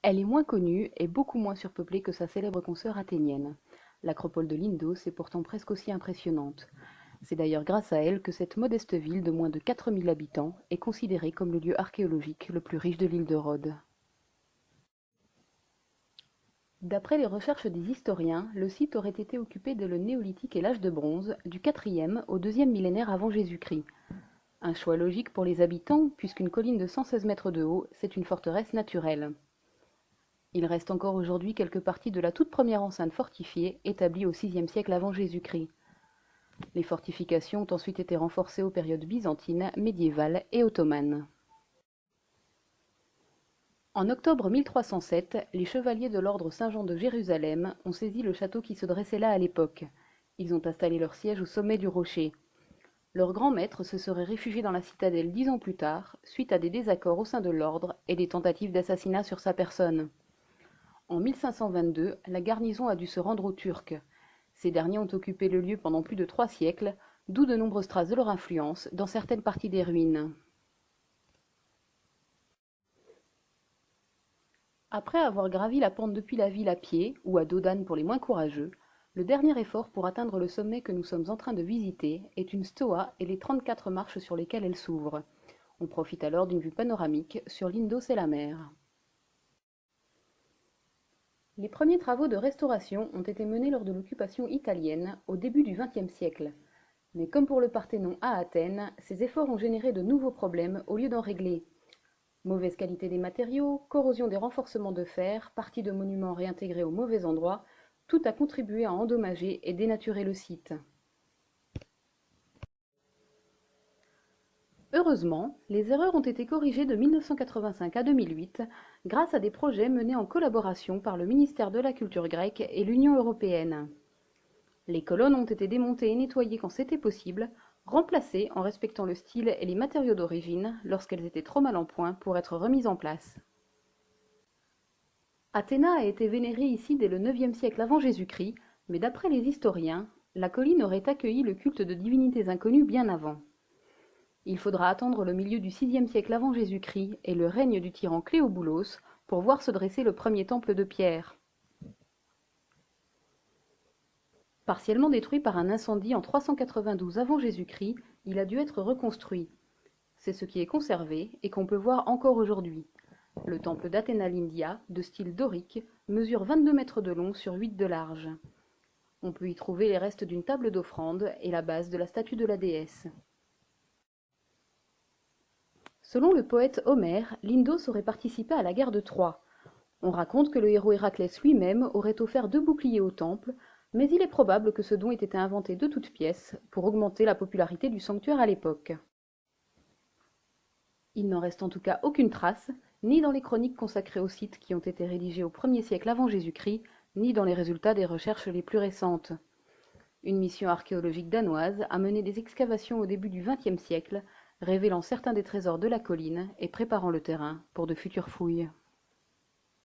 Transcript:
Elle est moins connue et beaucoup moins surpeuplée que sa célèbre consoeur athénienne. L'acropole de Lindos est pourtant presque aussi impressionnante. C'est d'ailleurs grâce à elle que cette modeste ville de moins de 4000 habitants est considérée comme le lieu archéologique le plus riche de l'île de Rhodes. D'après les recherches des historiens, le site aurait été occupé dès le Néolithique et l'Âge de bronze, du IVe au IIe millénaire avant Jésus-Christ. Un choix logique pour les habitants, puisqu'une colline de 116 mètres de haut, c'est une forteresse naturelle. Il reste encore aujourd'hui quelques parties de la toute première enceinte fortifiée, établie au VIe siècle avant Jésus-Christ. Les fortifications ont ensuite été renforcées aux périodes byzantine, médiévale et ottomane. En octobre 1307, les chevaliers de l'ordre Saint-Jean de Jérusalem ont saisi le château qui se dressait là à l'époque. Ils ont installé leur siège au sommet du rocher. Leur grand maître se serait réfugié dans la citadelle 10 ans plus tard, suite à des désaccords au sein de l'ordre et des tentatives d'assassinat sur sa personne. En 1522, la garnison a dû se rendre aux Turcs. Ces derniers ont occupé le lieu pendant plus de 3 siècles, d'où de nombreuses traces de leur influence dans certaines parties des ruines. Après avoir gravi la pente depuis la ville à pied, ou à dos d'âne pour les moins courageux, le dernier effort pour atteindre le sommet que nous sommes en train de visiter est une stoa et les 34 marches sur lesquelles elle s'ouvre. On profite alors d'une vue panoramique sur Lindos et la mer. Les premiers travaux de restauration ont été menés lors de l'occupation italienne au début du XXe siècle. Mais comme pour le Parthénon à Athènes, ces efforts ont généré de nouveaux problèmes au lieu d'en régler. Mauvaise qualité des matériaux, corrosion des renforcements de fer, parties de monuments réintégrés au mauvais endroit, tout a contribué à endommager et dénaturer le site. Heureusement, les erreurs ont été corrigées de 1985 à 2008 grâce à des projets menés en collaboration par le ministère de la Culture grecque et l'Union européenne. Les colonnes ont été démontées et nettoyées quand c'était possible, remplacées en respectant le style et les matériaux d'origine lorsqu'elles étaient trop mal en point pour être remises en place. Athéna a été vénérée ici dès le IXe siècle avant Jésus-Christ, mais d'après les historiens, la colline aurait accueilli le culte de divinités inconnues bien avant. Il faudra attendre le milieu du VIe siècle avant Jésus-Christ et le règne du tyran Cléoboulos pour voir se dresser le premier temple de pierre. Partiellement détruit par un incendie en 392 avant Jésus-Christ, il a dû être reconstruit. C'est ce qui est conservé et qu'on peut voir encore aujourd'hui. Le temple d'Athéna Lindia, de style dorique, mesure 22 mètres de long sur 8 de large. On peut y trouver les restes d'une table d'offrande et la base de la statue de la déesse. Selon le poète Homère, Lindos aurait participé à la guerre de Troie. On raconte que le héros Héraclès lui-même aurait offert 2 boucliers au temple, mais il est probable que ce don ait été inventé de toutes pièces pour augmenter la popularité du sanctuaire à l'époque. Il n'en reste en tout cas aucune trace, ni dans les chroniques consacrées au site qui ont été rédigées au 1er siècle avant Jésus-Christ, ni dans les résultats des recherches les plus récentes. Une mission archéologique danoise a mené des excavations au début du XXe siècle, révélant certains des trésors de la colline et préparant le terrain pour de futures fouilles.